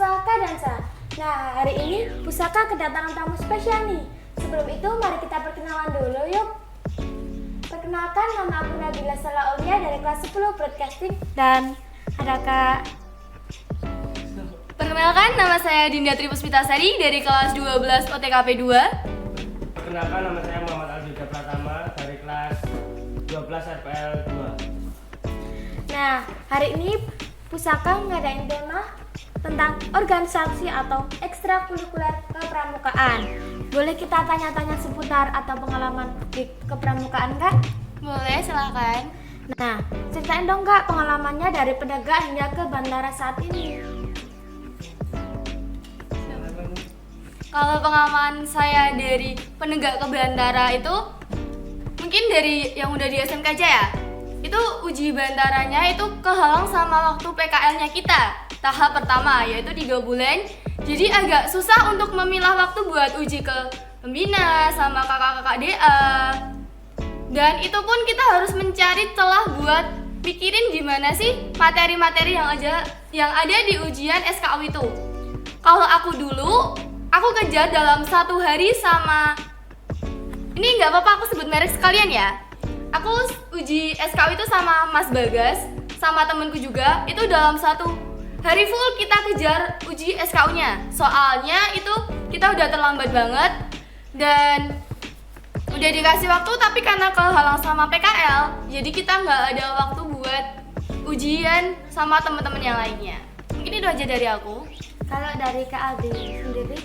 siswa Kadansa. Nah, hari ini Pusaka kedatangan tamu spesial nih. Sebelum itu, mari kita perkenalan dulu yuk. Perkenalkan, nama aku Nabila Salah Aulia dari kelas 10 Broadcasting. Dan ada Kak. Perkenalkan, nama saya Dinda Tripuspitasari dari kelas 12 OTKP 2. Perkenalkan, nama saya Muhammad Aljuda Pratama dari kelas 12 RPL 2. Nah, hari ini Pusaka ngadain tema tentang organisasi atau ekstrakurikuler kepramukaan. Boleh kita tanya-tanya seputar atau pengalaman di kepramukaan, Kak? Boleh, silakan. Nah, ceritain dong Kak pengalamannya dari penegak hingga ke bandara saat ini. Kalau pengalaman saya dari penegak ke bandara itu mungkin dari yang udah di SMK aja ya. Itu uji bandaranya itu kehalang sama waktu PKL-nya kita. Tahap pertama yaitu 3 bulan. Jadi agak susah untuk memilah waktu buat uji ke pembina sama kakak-kakak DA. Dan itu pun kita harus mencari celah buat pikirin gimana sih materi-materi yang ada di ujian SKU itu. Kalau aku dulu, aku kejar dalam 1 hari sama, ini nggak apa-apa aku sebut merek sekalian ya. Aku uji SKU itu sama Mas Bagas, sama temenku juga, itu dalam 1 hari full kita kejar uji SKU-nya. Soalnya itu kita udah terlambat banget dan udah dikasih waktu tapi karena kehalang sama PKL, jadi kita nggak ada waktu buat ujian sama teman-teman yang lainnya. Mungkin itu aja dari aku. Kalau dari Kak Aldi sendiri?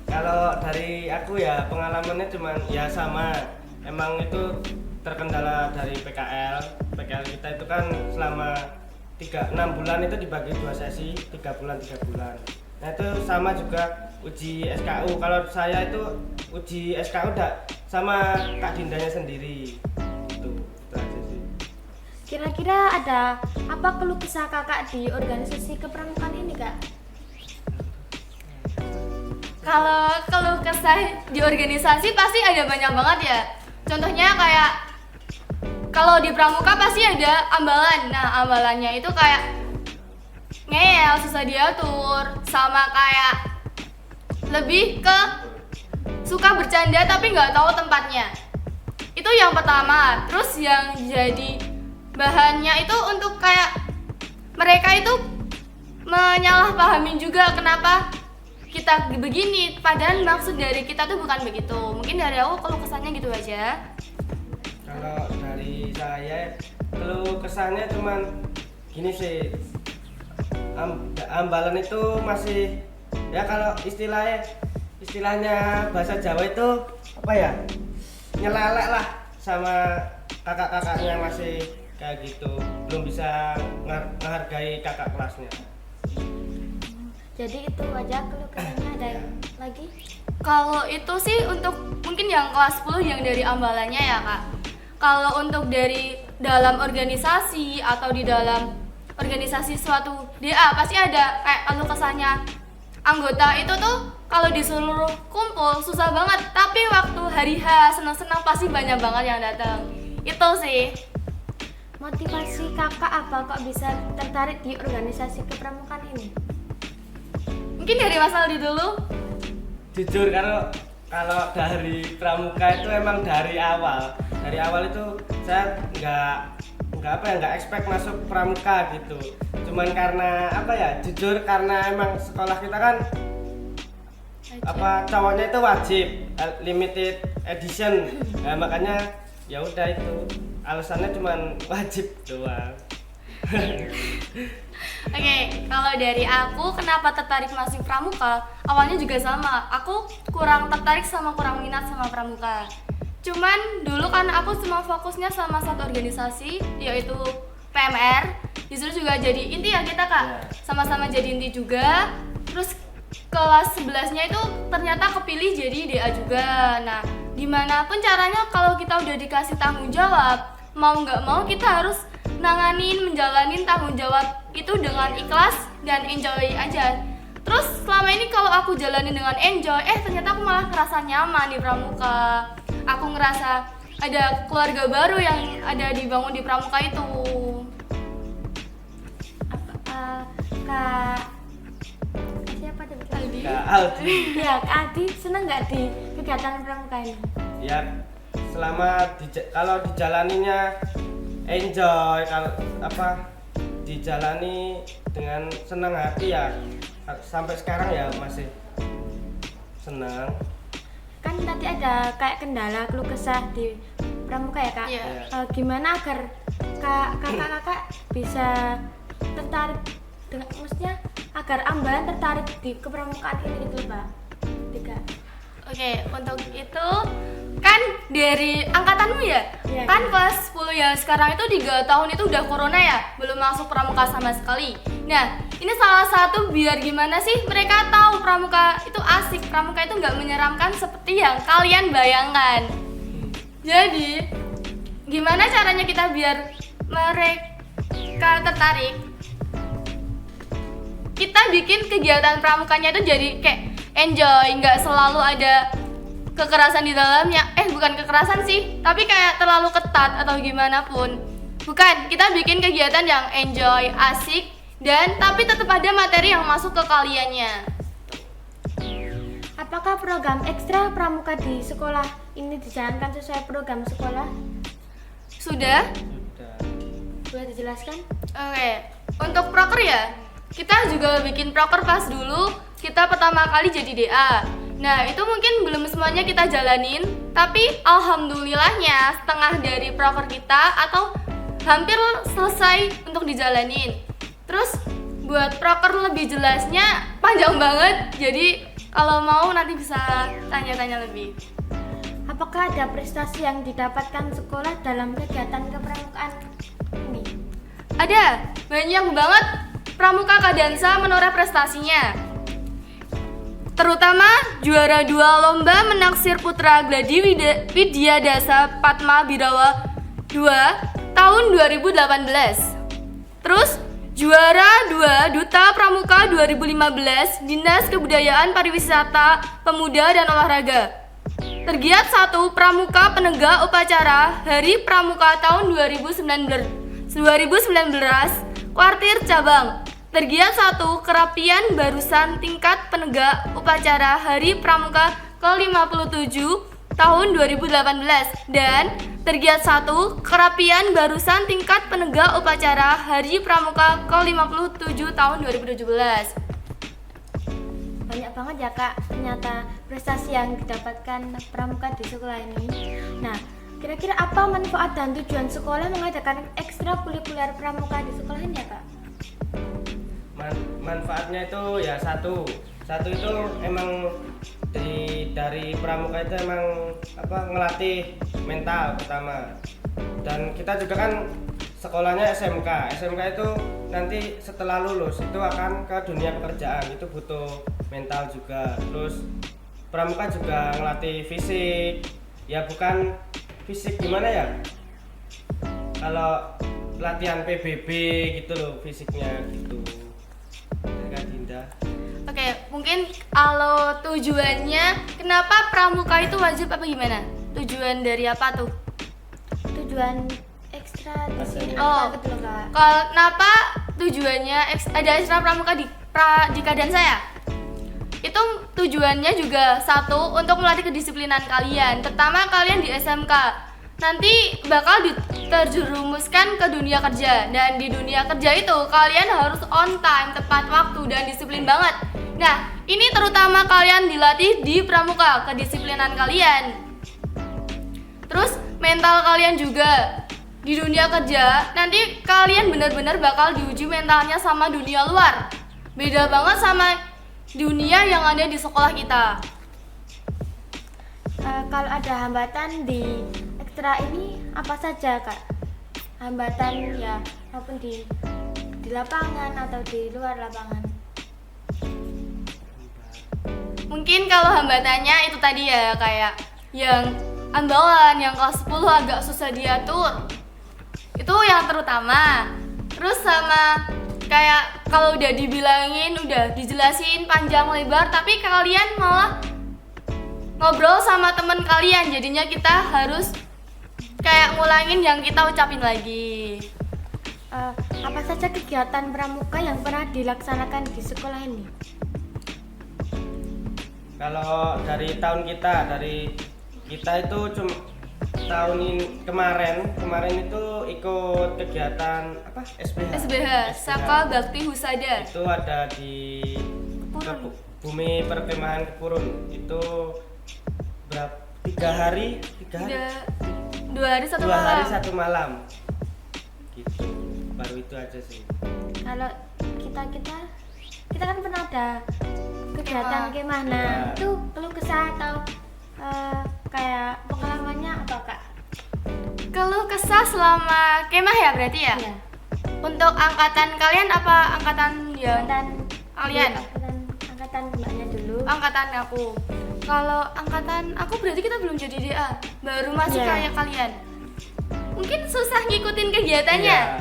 Kalau dari aku ya pengalamannya cuman ya sama. Emang itu terkendala dari PKL. PKL kita itu kan selama 6 bulan itu dibagi 2 sesi, 3 bulan 3 bulan. Nah itu sama juga uji SKU. Kalau saya itu uji SKU udah sama Kak Dindanya sendiri. Itu aja sih. Kira-kira ada apa keluh kesah kakak di organisasi kepramukaan ini Kak? Kalau keluh kesah di organisasi pasti ada banyak banget ya. Contohnya kayak kalau di pramuka pasti ada ambalan. Nah, ambalannya itu kayak ngeyel, susah diatur, sama kayak lebih ke suka bercanda tapi nggak tahu tempatnya. Itu yang pertama. Terus yang jadi bahannya itu untuk kayak mereka itu menyalahpahami juga kenapa kita begini, padahal maksud dari kita tuh bukan begitu. Mungkin dari aku keluh kesannya gitu aja. Kalau dari saya keluh kesannya cuman gini sih, ambalan itu masih ya kalau istilahnya bahasa Jawa itu apa ya, nyelelek lah sama kakak-kakaknya, masih kayak gitu, belum bisa menghargai kakak kelasnya. Jadi itu aja keluh kesahnya, ada yang lagi? Kalau itu sih untuk mungkin yang kelas 10 yang dari ambalannya ya Kak. Kalau untuk dari dalam organisasi atau di dalam organisasi suatu DA pasti ada kayak keluh kesahnya. Anggota itu tuh kalau disuruh kumpul susah banget, tapi waktu hari H senang-senang pasti banyak banget yang datang. Itu sih. Motivasi kakak apa kok bisa tertarik di organisasi kepramukaan ini? Mungkin dari Mas Aldi dulu. Jujur kalau dari pramuka itu emang dari awal itu saya nggak expect masuk pramuka gitu. Cuman karena apa ya, jujur karena emang sekolah kita kan apa cowoknya itu wajib limited edition. Nah, makanya ya udah itu alasannya cuman wajib doang. Oke, kalau dari aku kenapa tertarik masuk pramuka? Awalnya juga sama, aku kurang tertarik kurang minat sama pramuka. Cuman dulu karena aku cuma fokusnya sama satu organisasi, yaitu PMR. Disuruh juga jadi inti ya kita Kak, sama-sama jadi inti juga. Terus kelas 11-nya itu ternyata kepilih jadi DA juga. Nah, dimanapun caranya kalau kita udah dikasih tanggung jawab, mau nggak mau kita harus menjalanin tanggung jawab itu dengan ikhlas dan enjoy aja. Terus selama ini kalau aku jalanin dengan enjoy, ternyata aku malah ngerasa nyaman di pramuka. Aku ngerasa ada keluarga baru yang ada dibangun di pramuka itu. Kak siapa tuh? Aldi. Kak Aldi. Ya, Kak Aldi seneng nggak di kegiatan pramuka ini? Ya selama kalau dijalaninya enjoy, kalau dijalani dengan senang hati ya sampai sekarang ya masih senang. Kan tadi ada kayak kendala keluh kesah di pramuka ya Kak. Iya. Gimana agar kakak-kakak bisa tertarik dengan, maksudnya agar Ambalan tertarik di kepramukaan ini gitu Pak? Tiga. Oke, untuk itu kan dari angkatanmu ya? Iya. Kan kelas 10 ya, sekarang itu 3 tahun itu udah corona ya, belum masuk pramuka sama sekali. Nah, ini salah satu biar gimana sih mereka tahu pramuka itu asik, pramuka itu nggak menyeramkan seperti yang kalian bayangkan. Jadi, gimana caranya kita biar mereka tertarik? Kita bikin kegiatan pramukanya itu jadi kayak enjoy, nggak selalu ada kekerasan di dalamnya. Bukan kekerasan sih, tapi kayak terlalu ketat atau gimana pun. Bukan, kita bikin kegiatan yang enjoy, asik, dan tapi tetap ada materi yang masuk ke kaliannya. Apakah program ekstra pramuka di sekolah ini dijalankan sesuai program sekolah? Sudah? Sudah. Boleh dijelaskan? Oke, untuk proker ya, kita juga bikin proker pas dulu kita pertama kali jadi DA. Nah, itu mungkin belum semuanya kita jalanin, tapi alhamdulillahnya setengah dari proker kita atau hampir selesai untuk dijalanin. Terus buat proker lebih jelasnya panjang banget, jadi kalau mau nanti bisa tanya-tanya lebih. Apakah ada prestasi yang didapatkan sekolah dalam kegiatan kepramukaan ini? Ada, banyak banget pramuka Kadansa menoreh prestasinya. Terutama juara 2 lomba menaksir putra Gladi Widya Dasa Padma Birawa 2 tahun 2018. Terus juara 2 Duta Pramuka 2015 Dinas Kebudayaan Pariwisata Pemuda dan Olahraga. Tergiat 1 Pramuka Penegak Upacara Hari Pramuka tahun 2019 Kuartir Cabang. Tergiat 1 Kerapian Barusan Tingkat Penegak Upacara Hari Pramuka ke-57 tahun 2018 dan tergiat 1 Kerapian Barusan Tingkat Penegak Upacara Hari Pramuka ke-57 tahun 2017. Banyak banget ya Kak, ternyata prestasi yang didapatkan pramuka di sekolah ini. Nah, kira-kira apa manfaat dan tujuan sekolah mengadakan ekstrakurikuler pramuka di sekolah ini ya Kak? Manfaatnya itu ya satu itu emang dari pramuka itu emang ngelatih mental pertama, dan kita juga kan sekolahnya SMK itu nanti setelah lulus itu akan ke dunia pekerjaan, itu butuh mental juga. Terus pramuka juga ngelatih fisik, ya bukan fisik gimana ya, kalau latihan PBB gitu loh fisiknya gitu. Dinda. Oke, mungkin kalau tujuannya kenapa pramuka itu wajib apa gimana? Tujuan dari apa tuh? Tujuan ekstra di sini Oh. apa gitu loh Kak? Kalau kenapa tujuannya ada ekstra pramuka di Kadansa ya? Itu tujuannya juga 1 untuk melatih kedisiplinan kalian, terutama kalian di SMK. Nanti bakal terjerumuskan ke dunia kerja, dan di dunia kerja itu kalian harus on time, tepat waktu, dan disiplin banget. Nah, ini terutama kalian dilatih di pramuka, kedisiplinan kalian. Terus mental kalian juga di dunia kerja, nanti kalian benar-benar bakal diuji mentalnya sama dunia luar. Beda banget sama dunia yang ada di sekolah kita. Kalau ada hambatan di ekstra ini apa saja Kak? Hambatan ya maupun di lapangan atau di luar lapangan. Mungkin kalau hambatannya itu tadi ya, kayak yang Ambalan yang kelas 10 agak susah diatur. Itu yang terutama. Terus sama kayak kalau udah dibilangin, udah dijelasin panjang lebar, tapi kalian malah ngobrol sama teman kalian, jadinya kita harus kayak ngulangin yang kita ucapin lagi. apa saja kegiatan pramuka yang pernah dilaksanakan di sekolah ini? Kalau dari kita itu cuma tahun ini kemarin itu ikut kegiatan apa SBH Saka Bakti Husada. Itu ada di Kepurun. Bumi Perkemahan Kepurun. Itu berapa? 3 hari 2 hari 1 2 malam. hari 1 malam. Gitu. Baru itu aja sih. Kalau kita kan pernah ada kegiatan kemah. Nah, Iya. itu keluh kesah atau kayak pengalamannya apa kak? Keluh kesah selama kemah ya berarti ya? Iya. Untuk angkatan kalian apa angkatan ya? Kalian? Angkatan mbaknya dulu. Angkatan aku. Kalau angkatan aku berarti kita belum jadi DA, baru masuk Iya. kayak kalian. Mungkin susah ngikutin kegiatannya. Iya.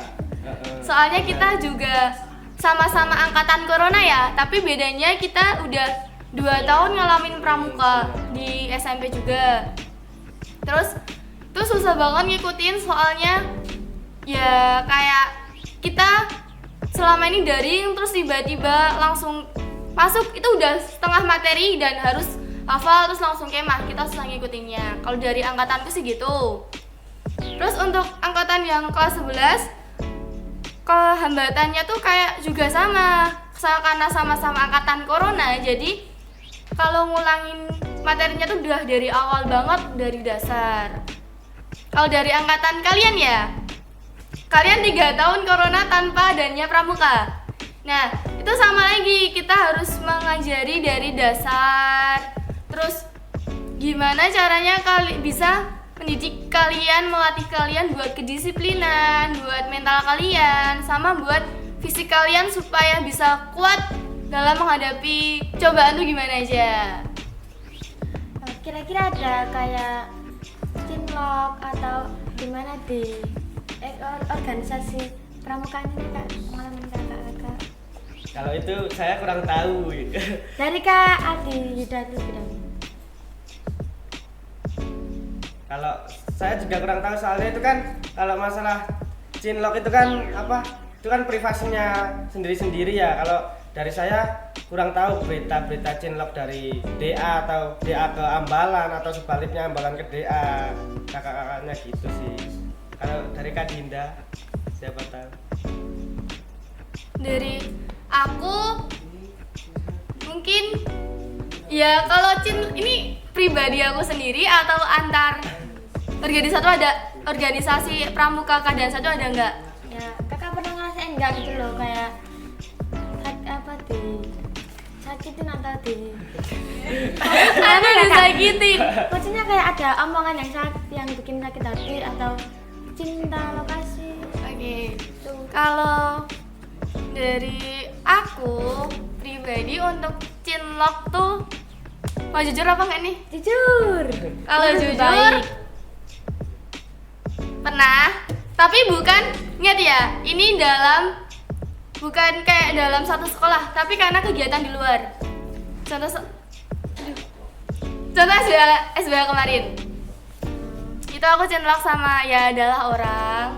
Soalnya kita juga sama-sama angkatan corona ya, tapi bedanya kita udah 2 tahun ngalamin pramuka di SMP juga. Terus itu susah banget ngikutin soalnya ya kayak kita selama ini daring terus tiba-tiba langsung masuk itu udah setengah materi dan harus hafal terus langsung kemah, kita susah ngikutinnya. Kalau dari angkatanku sih gitu. Terus untuk angkatan yang kelas 11 kehambatannya tuh kayak juga sama karena sama-sama angkatan corona, jadi kalau ngulangin materinya tuh udah dari awal banget, dari dasar. Kalau dari angkatan kalian ya, kalian 3 tahun corona tanpa adanya pramuka. Nah itu sama lagi, kita harus mengajari dari dasar. Terus gimana caranya bisa mendidik kalian, melatih kalian buat kedisiplinan, buat mental kalian, sama buat fisik kalian supaya bisa kuat dalam menghadapi cobaan tuh gimana aja. Kira-kira ada kayak cinlok atau gimana di organisasi pramuka ini kak, pengalaman kakak? Kalau itu saya kurang tahu. Dari Kak Adi Yudhani Bidang. Kalau saya juga kurang tahu soalnya itu kan kalau masalah cinlok itu kan apa? Itu kan privasinya sendiri-sendiri ya. Kalau dari saya kurang tahu berita-berita cinlok dari DA atau DA ke Ambalan atau sebaliknya Ambalan ke DA, kakak-kakaknya gitu sih. Kalau dari Kak Dinda siapa tahu? Dari aku mungkin ya kalau ini pribadi aku sendiri atau antar organisasi pramuka keadaan satu ada nggak? Ya, kakak pernah ngerasain nggak gitu loh kayak sakitin atau Ada disakitin. maksudnya kayak ada omongan yang bikin sakit hati atau cinta lokasi. Oke. Kalau dari aku pribadi untuk cinlok tuh mau jujur apa nggak nih? Jujur. Kalau Lebih jujur baik. pernah, tapi bukan, ingat ya, ini bukan kayak dalam satu sekolah, tapi karena kegiatan di luar. Contoh SBH kemarin. Itu aku cinlok sama ya adalah orang.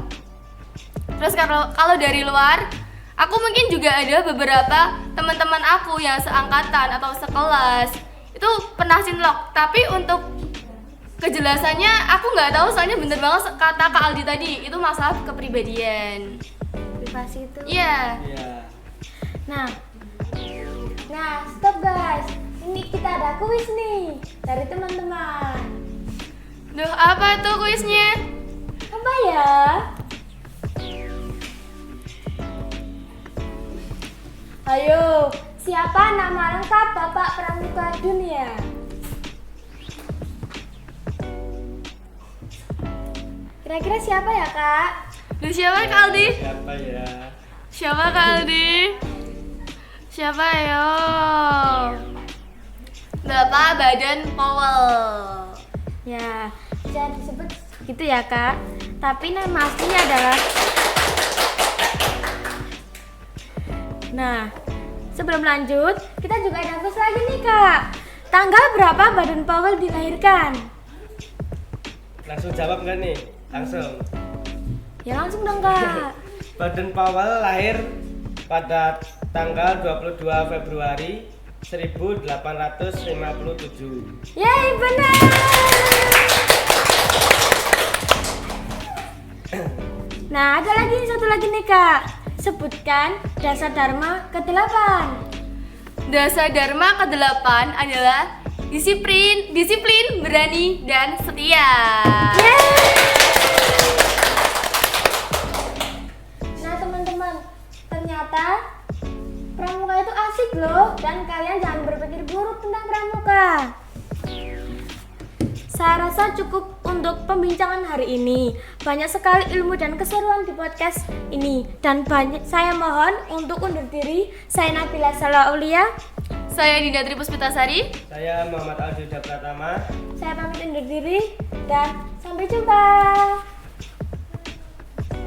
Terus kalau dari luar, aku mungkin juga ada beberapa teman-teman aku yang seangkatan atau sekelas itu pernah cinlok, tapi untuk kejelasannya aku nggak tahu soalnya bener banget kata Kak Aldi tadi itu masalah kepribadian. Privasi itu. Iya. Iya. Nah, stop guys. Ini kita ada kuis nih dari teman-teman. Duh, apa tuh kuisnya? Apa ya? Ayo, siapa nama lengkap Bapak Pramuka Dunia? Kira-kira siapa ya, Kak? Duh, siapa Kak Aldi? Siapa ya? Siapa Kak Aldi? Siapa yo? Bapak Badan Powell. Ya, bisa disebut gitu ya, Kak. Tapi nama aslinya adalah. Nah, sebelum lanjut, kita juga ada kuis lagi nih, Kak. Tanggal berapa Baden Powell dilahirkan? Langsung jawab nggak nih? Langsung. Ya langsung dong, Kak. Baden Powell lahir pada tanggal 22 Februari 1857. Yeay, benar. Nah, ada lagi satu lagi nih Kak. Sebutkan dasar dharma ke-8. Dasar dharma ke-8 adalah disiplin, berani, dan setia. Nah teman-teman, ternyata pramuka itu asik loh, dan kalian jangan berpikir buruk tentang pramuka. Saya rasa cukup untuk pembincangan hari ini. Banyak sekali ilmu dan keseruan di podcast ini, dan saya mohon untuk undur diri. Saya Nabila Salah Aulia. Saya Dinda Tri Puspitasari. Saya Muhammad Aldi Pratama. Saya pamit undur diri dan sampai jumpa.